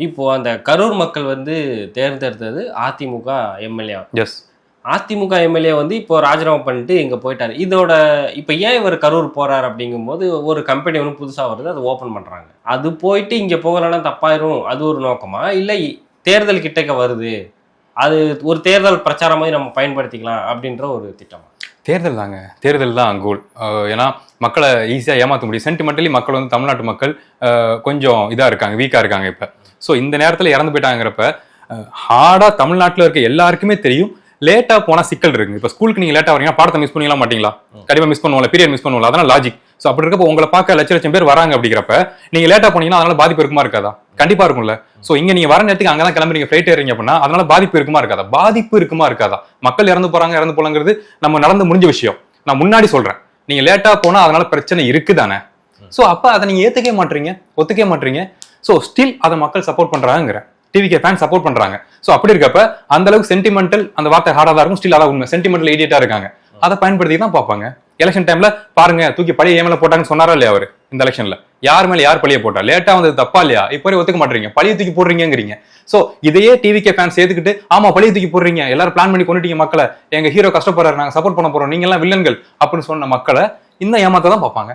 இப்போ அந்த கரூர் மக்கள் வந்து தேர்ந்தெடுத்தது AIADMK MLA. Yes. AIADMK MLA வந்து இப்போ ராஜினாமா பண்ணிட்டு இங்க போயிட்டாரு. இதோட இப்போ ஏன் இவர் கரூர் போறாரு அப்படிங்கும்போது ஒரு கம்பெனி ஒன்று புதுசா வருது, அதை ஓபன் பண்றாங்க. அது போயிட்டு இங்க போகலன்னா தப்பாயிரும், அது ஒரு நோக்கமா? இல்லை தேர்தல் கிட்டக்க வருது, அது ஒரு தேர்தல் பிரச்சாரம் மாதிரி நம்ம பயன்படுத்திக்கலாம் அப்படின்ற ஒரு திட்டமா? தேர்தல் தாங்க, தேர்தல் தான் கோல். ஏன்னா மக்களை ஈஸியாக ஏமாற்ற முடியும். சென்டிமெண்டலி மக்கள் வந்து தமிழ்நாட்டு மக்கள் கொஞ்சம் இதாக இருக்காங்க, வீக்காக இருக்காங்க இப்போ. ஸோ இந்த நேரத்தில் இறந்து போயிட்டாங்கிறப்ப ஹார்டாக தமிழ்நாட்டில் இருக்க எல்லாருக்குமே தெரியும் லேட்டாக போனால் சிக்கல் இருக்கு. இப்போ ஸ்கூலுக்கு நீங்கள் லேட்டாக வரீங்கன்னா பாடத்தை மிஸ் பண்ணிக்கலாம் மாட்டீங்களா? கண்டிப்பாக மிஸ் பண்ணுவோம்ல, பீரியட் மிஸ் பண்ணுவோம்ல, அதெல்லாம் லாஜிக். ஸோ அப்படி இருக்கப்போ உங்களை பார்க்க லட்சம் பேர் வராங்க அப்படிங்கிறப்ப நீங்கள் லேட்டாக போனீங்கன்னா அதனால பாதிப்பு இருக்குமா இருக்காதா? கண்டிப்பா இருக்கும்ல. சோ இங்க நீங்க வர நேரத்துக்கு அங்கதான் கிளம்புறீங்க, ஃபிளைட் ஏறீங்க அப்படின்னா அதனால பாதிப்பு இருக்குமா இருக்காதா? பாதிப்பு இருக்குமா இருக்காதா? மக்கள் இறந்து போலாங்கிறது நம்ம நடந்து முடிஞ்ச விஷயம். நான் முன்னாடி சொல்றேன், நீங்க லேட்டா போனா அதனால பிரச்சனை இருக்குதானே. சோ அப்ப அதை நீங்க ஏத்துக்கவே மாட்டீங்க, ஒத்துக்கவே மாட்டீங்க. சோ ஸ்டில் அதை மக்கள் சப்போர்ட் பண்றாங்கிற டிவிகே ஃபேன் சப்போர்ட் பண்றாங்க. சோ அப்படி இருக்கப்ப அந்த அளவுக்கு சென்டிமெண்டல், அந்த வார்த்தை ஹார்டா தான் இருக்கும். ஸ்டில் அதான் உண்மை, சென்டிமெண்டல் இடியேட்டா இருக்காங்க. அதை பயன்படுத்தி தான் பார்ப்பாங்க. எலெக்ஷன் டைம்ல பாருங்க, தூக்கி பழைய ஏமல போட்டாங்கன்னு சொன்னாரா இல்லையா அவரு? இந்த எலெக்ஷன்ல யார் மேல யார் பழிய போட்டா? லேட்டா வந்தது தப்பா இல்லையா? இப்போ ஒத்துக்க மாட்டீங்க, பழைய தூக்கி போடுறீங்கிறீங்க. சோ இதையே டிவிகே ஃபேன்ஸ் ஏத்துக்கிட்டு ஆமா பழைய தூக்கி போடுறீங்க, எல்லாரும் பிளான் பண்ணி கொண்டுட்டீங்க மக்களை, எங்க ஹீரோ கஷ்டப்படுறாரு, நாங்க சப்போர்ட் பண்ண போறோம், நீங்க எல்லாம் வில்லன்கள் அப்படின்னு சொன்ன மக்களை இந்த ஏமாத்த தான் பார்ப்பாங்க.